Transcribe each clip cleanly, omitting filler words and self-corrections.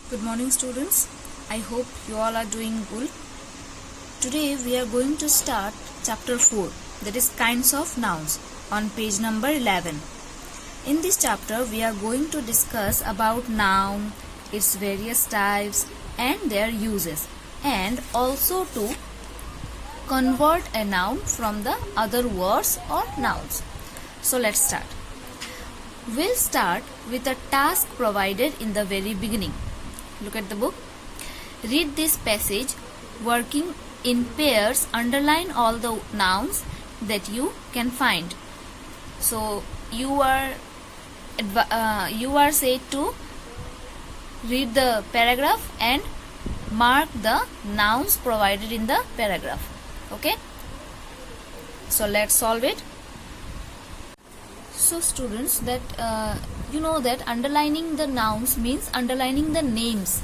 Good morning, students. I hope you all are doing good. Today we are going to start chapter 4, that is kinds of nouns, on page number 11. In this chapter we are going to discuss about noun, its various types and their uses, and also to convert a noun from the other words or nouns. So let's start. We'll start with a task provided in the very beginning. Look at the book. Read this passage. Working in pairs, underline all the nouns that you can find. So you are said to read the paragraph and mark the nouns provided in the paragraph. Okay? So let's solve it. So students, that you know that underlining the nouns means underlining the names,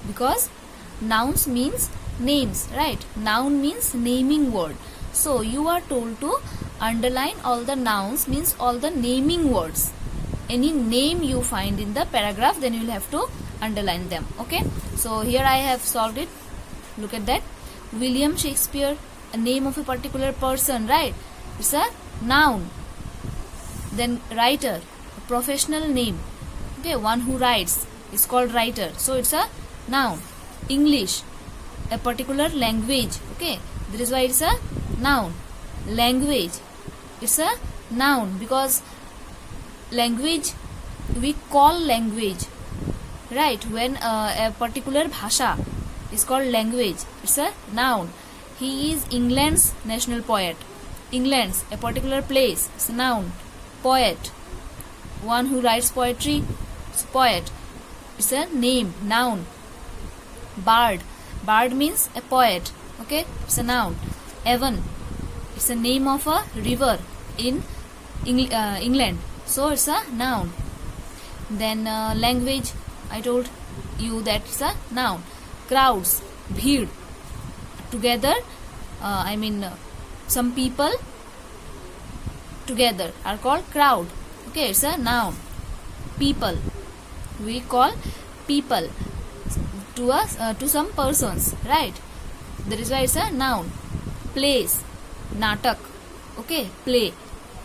because nouns means names, right? Noun means naming word. So you are told to underline all the nouns, means all the naming words. Any name you find in the paragraph, then you will have to underline them. Okay? So here I have solved it. Look at that. William Shakespeare, a name of a particular person, right? It's a noun. Then writer, a professional name. Okay, one who writes is called writer. So it's a noun. English, a particular language. Okay, that is why it's a noun. Language, it's a noun, because language, we call language, right? When a particular bhasha is called language, it's a noun. He is England's national poet. England's, a particular place, it's a noun. Poet, one who writes poetry, it's a poet. It's a name, noun. Bard, bard means a poet. Okay, it's a noun. Avon, it's a name of a river in England. So it's a noun. Then language, I told you that it's a noun. Crowds, bheed, together, some people together are called crowd. Okay, it's a noun. People, we call people to us, to some persons, right? That is why it's a noun. Place, natak. Okay, play.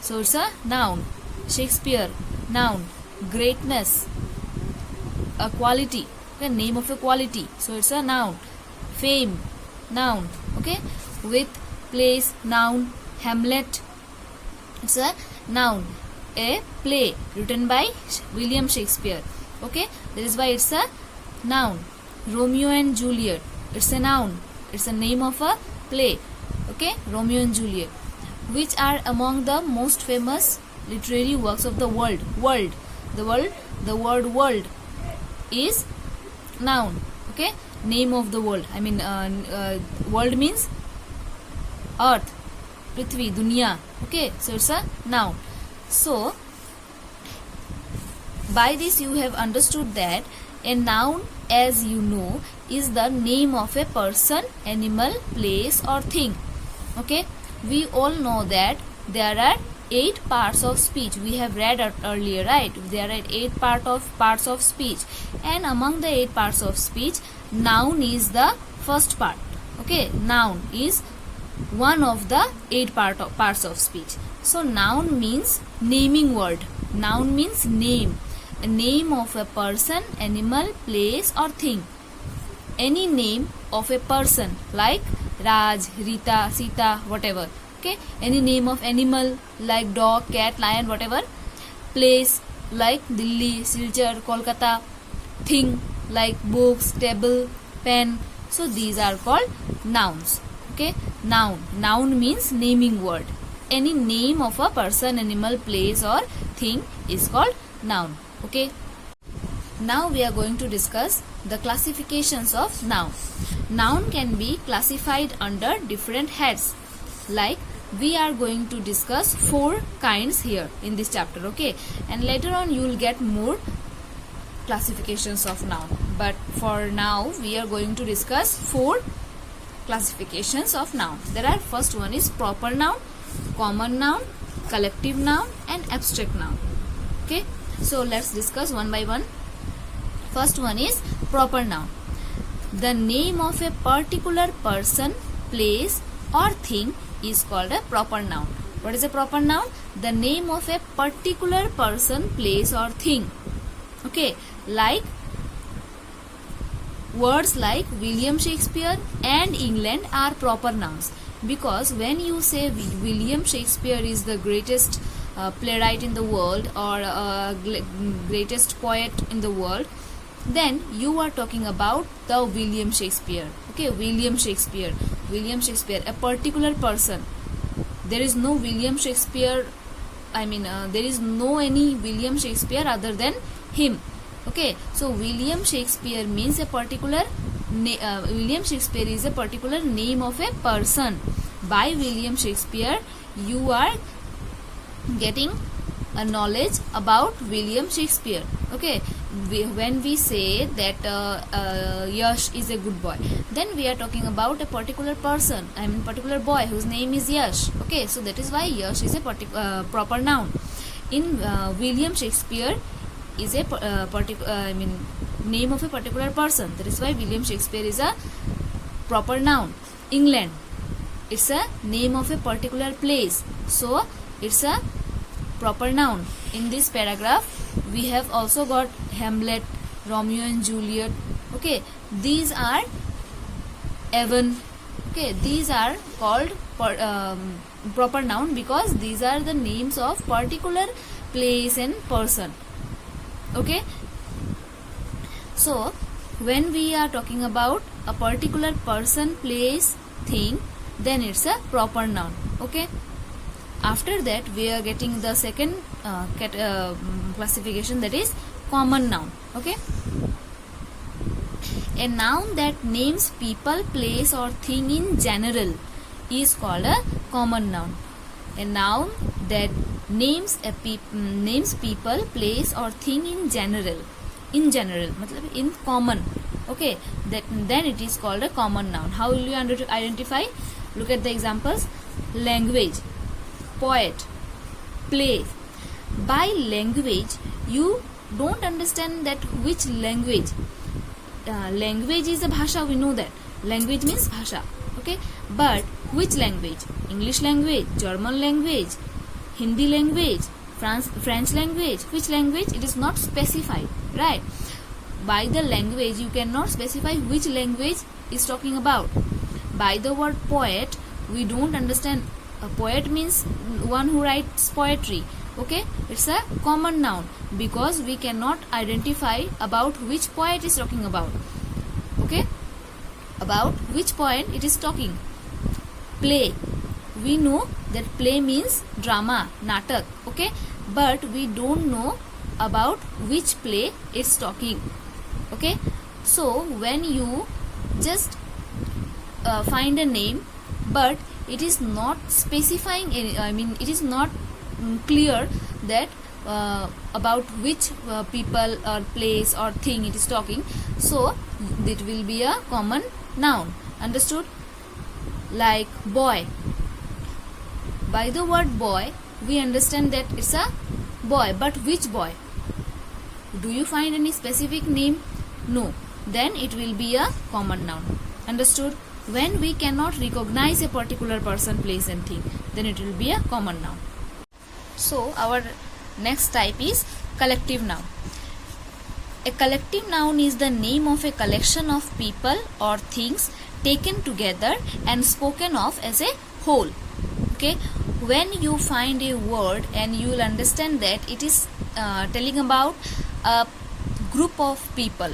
So it's a noun. Shakespeare, noun. Greatness, a quality. Okay, name of a quality. So it's a noun. Fame, noun. Okay, with, place, noun. Hamlet, it's a noun. A play written by William Shakespeare. Okay, that is why it's a noun. Romeo and Juliet, it's a noun. It's a name of a play. Okay, Romeo and Juliet. Which are among the most famous literary works of the world? World. The word world is noun. Okay, name of the world. World means earth, Prithvi, Dunya. Okay, so it's a noun. So by this you have understood that a noun, as you know, is the name of a person, animal, place or thing. Okay, we all know that there are 8 parts of speech. We have read earlier, right? There are 8 parts of speech, and among the 8 parts of speech, noun is the first part. Okay, noun is one of the 8 parts of speech. So noun means naming word. Noun means name. A name of a person, animal, place or thing. Any name of a person like Raj, Rita, Sita, whatever. Okay, any name of animal like dog, cat, lion, whatever. Place like Delhi, Silchar, Kolkata. Thing like books, table, pen. So these are called nouns. Okay, noun means naming word. Any name of a person, animal, place or thing is called noun. Okay, now we are going to discuss the classifications of noun. Noun can be classified under different heads. Like, we are going to discuss 4 kinds here in this chapter. Okay, and later on you will get more classifications of noun, but for now we are going to discuss 4 classifications of noun. There are, first one is proper noun, common noun, collective noun and abstract noun. Okay, so let's discuss one by one. First one is proper noun. The name of a particular person, place or thing is called a proper noun. What is a proper noun? The name of a particular person, place or thing. Okay, like words like William Shakespeare and England are proper nouns, because when you say William Shakespeare is the greatest playwright in the world or greatest poet in the world, then you are talking about the William Shakespeare. Okay, William Shakespeare, a particular person. There is no William Shakespeare, there is no any William Shakespeare other than him. Okay, so William Shakespeare means a particular William Shakespeare is a particular name of a person. By William Shakespeare you are getting a knowledge about William Shakespeare. Okay, when we say that Yash is a good boy, then we are talking about a particular person, particular boy whose name is Yash. Okay, so that is why Yash is a proper noun. In William Shakespeare is a name of a particular person. That is why William Shakespeare is a proper noun. England, it's a name of a particular place, so it's a proper noun. In this paragraph we have also got Hamlet, Romeo and Juliet. Okay, these are Evan. Okay, these are called proper noun because these are the names of particular place and person. Okay, so when we are talking about a particular person, place, thing, then it's a proper noun. Okay, after that we are getting the second classification, that is common noun. Okay, a noun that names people, place or thing in general is called a common noun. A noun that names people, place or thing in general, matlab in common. Okay, then it is called a common noun. How will you identify? Look at the examples. Language, poet, play. By language you don't understand that which language. Language is a bhasha, we know that. Language means bhasha. Okay, but which language? English language, German language, Hindi language, French language. Which language? It is not specified, right? By the language you cannot specify which language is talking about. By the word poet we don't understand. A poet means one who writes poetry. Okay, it's a common noun because we cannot identify about which poet is talking about. Okay, about which poet it is talking. Play, we know that play means drama, natak. Okay, but we don't know about which play it's talking. Okay, so when you just find a name but it is not specifying any, it is not clear that about which people or place or thing it is talking, so it will be a common noun. Understood? Like boy, by the word boy we understand that it's a boy, but which boy? Do you find any specific name? No, then it will be a common noun. Understood? When we cannot recognize a particular person, place and thing, then it will be a common noun. So our next type is collective noun. A collective noun is the name of a collection of people or things taken together and spoken of as a whole. Okay, when you find a word and you will understand that it is telling about a group of people,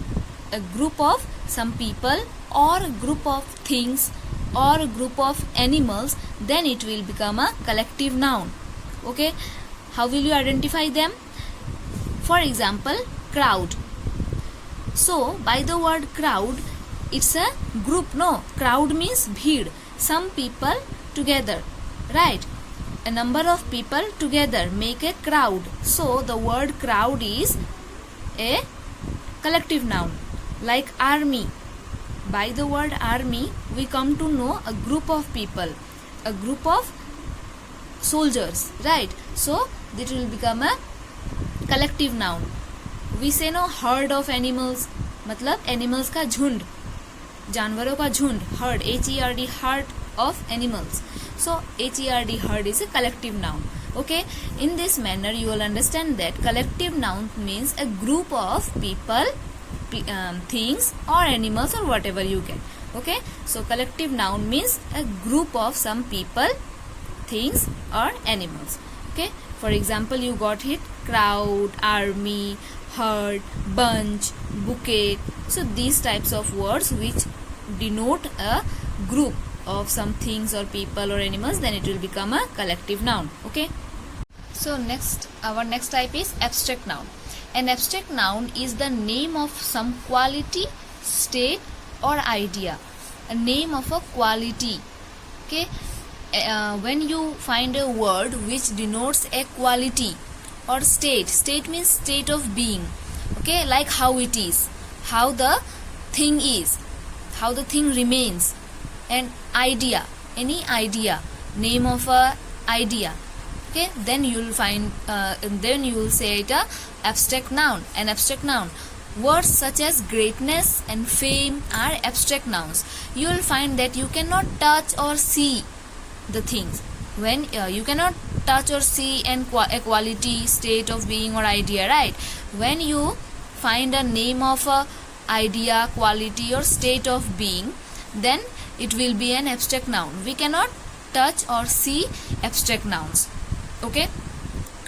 a group of some people or a group of things or a group of animals, then it will become a collective noun. Okay, how will you identify them? For example, crowd. So by the word crowd, it's a group. No, crowd means bheed, some people together, right? A number of people together make a crowd. So the word crowd is a collective noun. Like army, by the word army we come to know a group of people, a group of soldiers, right? So that will become a collective noun. We say no herd of animals, मतलब animals का झुंड, जानवरों का झुंड, herd, HERD, herd of animals. So HERD, herd, is a collective noun. Okay, in this manner you will understand that collective noun means a group of people, things or animals or whatever you get. Okay, so collective noun means a group of some people, things or animals. Okay, for example you got it: crowd, army, herd, bunch, bouquet. So these types of words which denote a group of some things or people or animals, then it will become a collective noun. Okay, so our next type is abstract noun. An abstract noun is the name of some quality, state or idea. A name of a quality. Okay, when you find a word which denotes a quality or state means state of being. Okay, like how it is, how the thing is, how the thing remains. And idea, any idea, name of a idea. Okay, then you will find then you will say it a abstract noun. An abstract noun. Words such as greatness and fame are abstract nouns. You will find that you cannot touch or see the things. When you cannot touch or see a quality, state of being or idea, right? When you find a name of a idea, quality or state of being, then it will be an abstract noun. We cannot touch or see abstract nouns. Okay,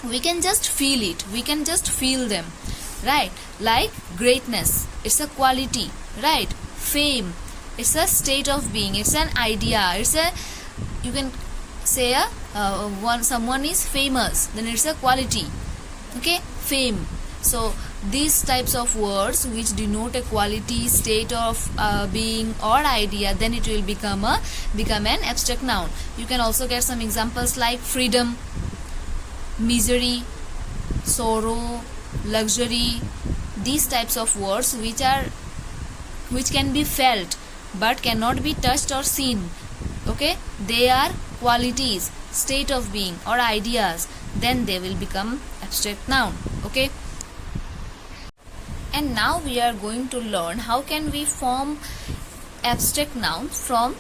we can just feel it, we can just feel them, right? Like greatness, it's a quality, right? Fame, it's a state of being, it's an idea, it's a, you can say someone is famous, then it's a quality. Okay, fame. So these types of words which denote a quality, state of being or idea, then it will become an abstract noun. You can also get some examples like freedom, misery, sorrow, luxury. These types of words which can be felt but cannot be touched or seen. Okay, they are qualities, state of being or ideas, then they will become abstract noun. Okay, and now we are going to learn how can we form abstract nouns from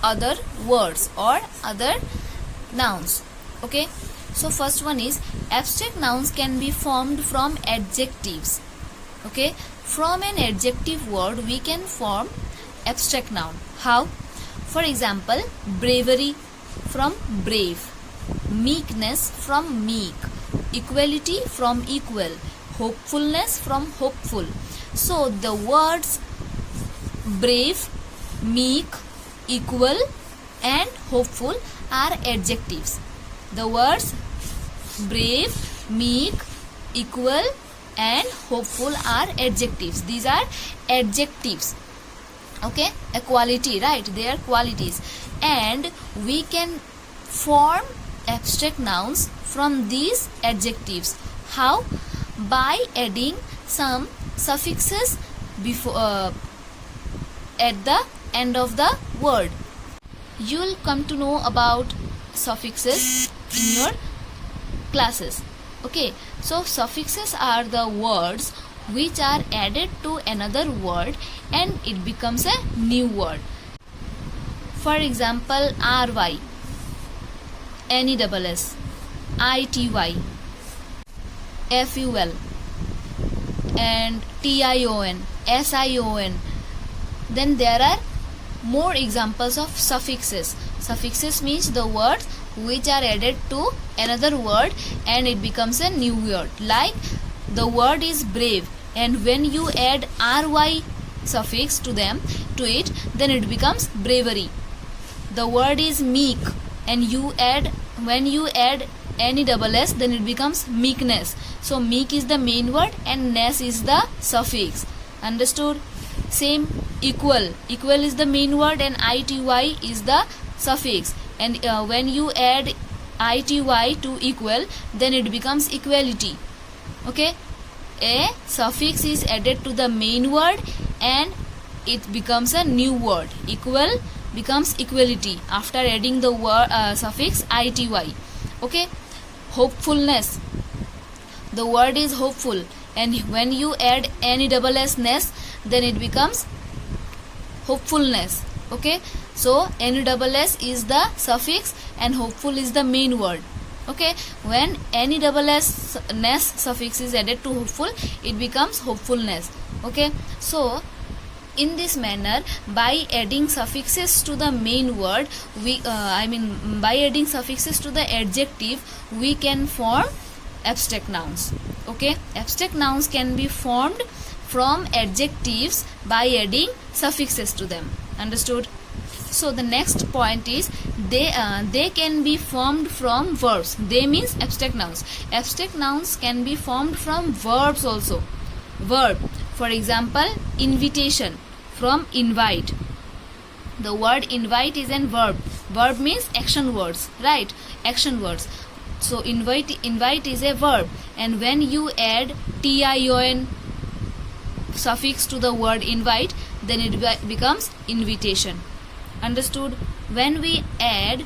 other words or other nouns. Okay, so first one is abstract nouns can be formed from adjectives. Okay, from an adjective word we can form abstract noun. How? For example, bravery from brave, meekness from meek, equality from equal, hopefulness from hopeful. So the words brave, meek, equal and hopeful are adjectives. The words brave, meek, equal and hopeful are adjectives. These are adjectives. Okay, a quality, right? They are qualities, and we can form abstract nouns from these adjectives. How? By adding some suffixes before at the end of the word. You will come to know about suffixes in your classes. Okay, so suffixes are the words which are added to another word and it becomes a new word. For example, ry, ness, ity, ful and tion, sion. Then there are more examples of suffixes. Suffixes means the words which are added to another word and it becomes a new word. Like the word is brave, and when you add ry suffix to it, then it becomes bravery. The word is meek, and when you add ness, then it becomes meekness. So meek is the main word and ness is the suffix. Understood? Same equal is the main word and ity is the suffix, and when you add ity to equal, then it becomes equality. Okay, a suffix is added to the main word and it becomes a new word. Equal becomes equality after adding the word suffix ity. Okay, hopefulness, the word is hopeful and when you add ness, then it becomes hopefulness. Okay, so ness is the suffix and hopeful is the main word. Okay, when ness suffix is added to hopeful, it becomes hopefulness. Okay, so in this manner, by adding suffixes to the main word, by adding suffixes to the adjective, we can form abstract nouns. Okay, abstract nouns can be formed from adjectives by adding suffixes to them. Understood? So the next point is they can be formed from verbs. They means abstract nouns. Abstract nouns can be formed from verbs also. Verb, for example, invitation, from invite. The word invite is an verb. Verb means action words, right? Action words. So invite is a verb, and when you add tion suffix to the word invite, then it becomes invitation. Understood? When we add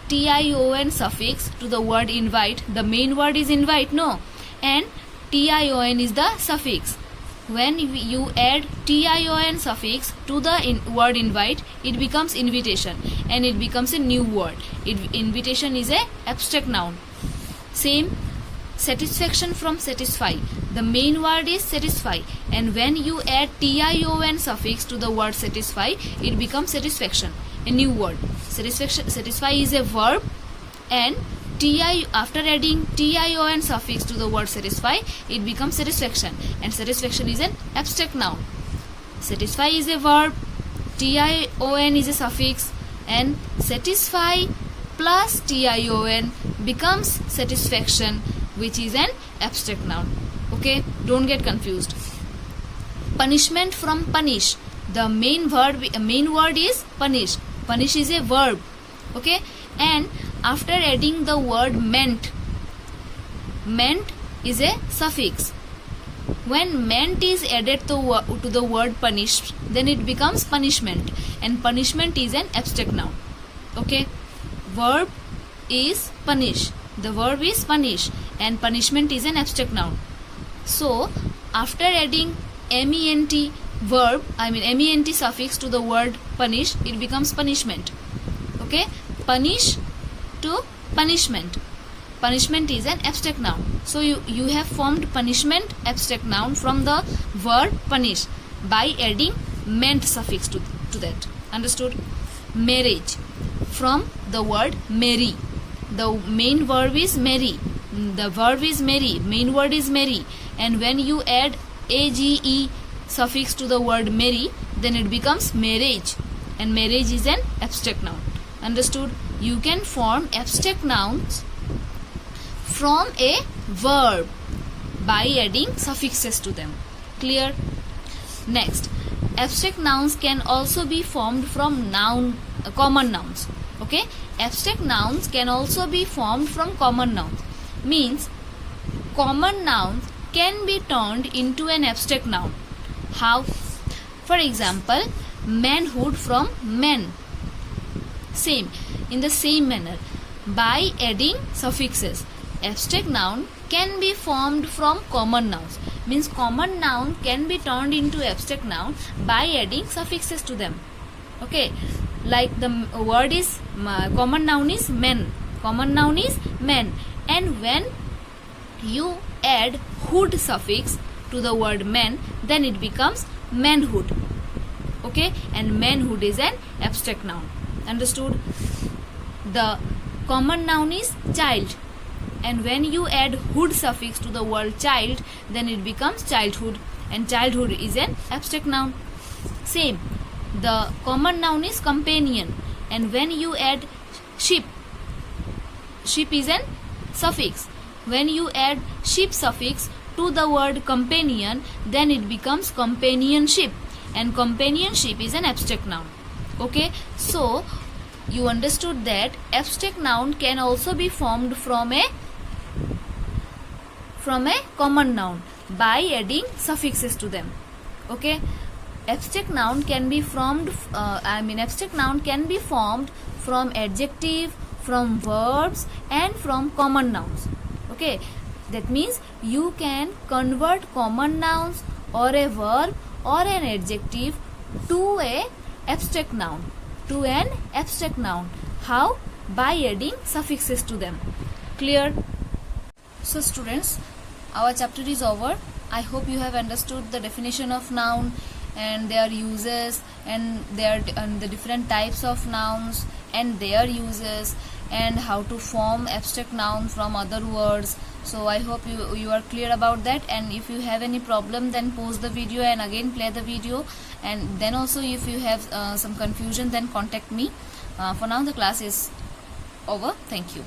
tion suffix to the word invite, the main word is invite, no, and tion is the suffix. When you add tion suffix to the word invite, it becomes invitation and it becomes a new word. Invitation is a abstract noun. Same, satisfaction from satisfy. The main word is satisfy, and when you add tion suffix to the word satisfy, it becomes satisfaction, a new word. Satisfy is a verb, and after adding tion suffix to the word satisfy, it becomes satisfaction, and satisfaction is an abstract noun. Satisfy is a verb, tion is a suffix, and satisfy plus tion becomes satisfaction, which is an abstract noun. Okay, don't get confused. Punishment from punish. The main word is punish. Punish is a verb. Okay, and after adding the word meant is a suffix. When meant is added to the word punish, then it becomes punishment, and punishment is an abstract noun. Okay, verb is punish. The verb is punish, and punishment is an abstract noun. So after adding ment suffix to the word punish, it becomes punishment. Okay, punish to punishment. Punishment is an abstract noun. So you have formed punishment abstract noun from the verb punish by adding meant suffix to that. Understood? Marriage, from the word marry. The main verb is marry. The verb is marry. Main word is marry. And when you add age suffix to the word marry, then it becomes marriage. And marriage is an abstract noun. Understood? You can form abstract nouns from a verb by adding suffixes to them. Clear? Next, abstract nouns can also be formed from common nouns. Okay, abstract nouns can also be formed from common nouns. Means common nouns can be turned into an abstract noun. How? For example, manhood from men. Same, in the same manner, by adding suffixes, abstract noun can be formed from common nouns. Means common noun can be turned into abstract noun by adding suffixes to them. Okay, like the word is common noun is men. Common noun is men, and when you add hood suffix to the word men, then it becomes manhood. Okay, and manhood is an abstract noun. Understood? The common noun is child, and when you add hood suffix to the word child, then it becomes childhood, and childhood is an abstract noun. Same, the common noun is companion, and when you add ship is an suffix. When you add ship suffix to the word companion, then it becomes companionship, and companionship is an abstract noun. Okay, so you understood that abstract noun can also be formed from a common noun by adding suffixes to them. Okay, abstract noun can be formed abstract noun can be formed from adjective, from verbs, and from common nouns. Okay, That means you can convert common nouns or a verb or an adjective to a abstract noun. To an abstract noun. How? By adding suffixes to them. Clear? So students, our chapter is over. I hope you have understood the definition of noun and their uses and the different types of nouns and their uses and how to form abstract noun from other words. So I hope you are clear about that, and if you have any problem then pause the video and again play the video, and then also if you have some confusion then contact me. For now the class is over. Thank you.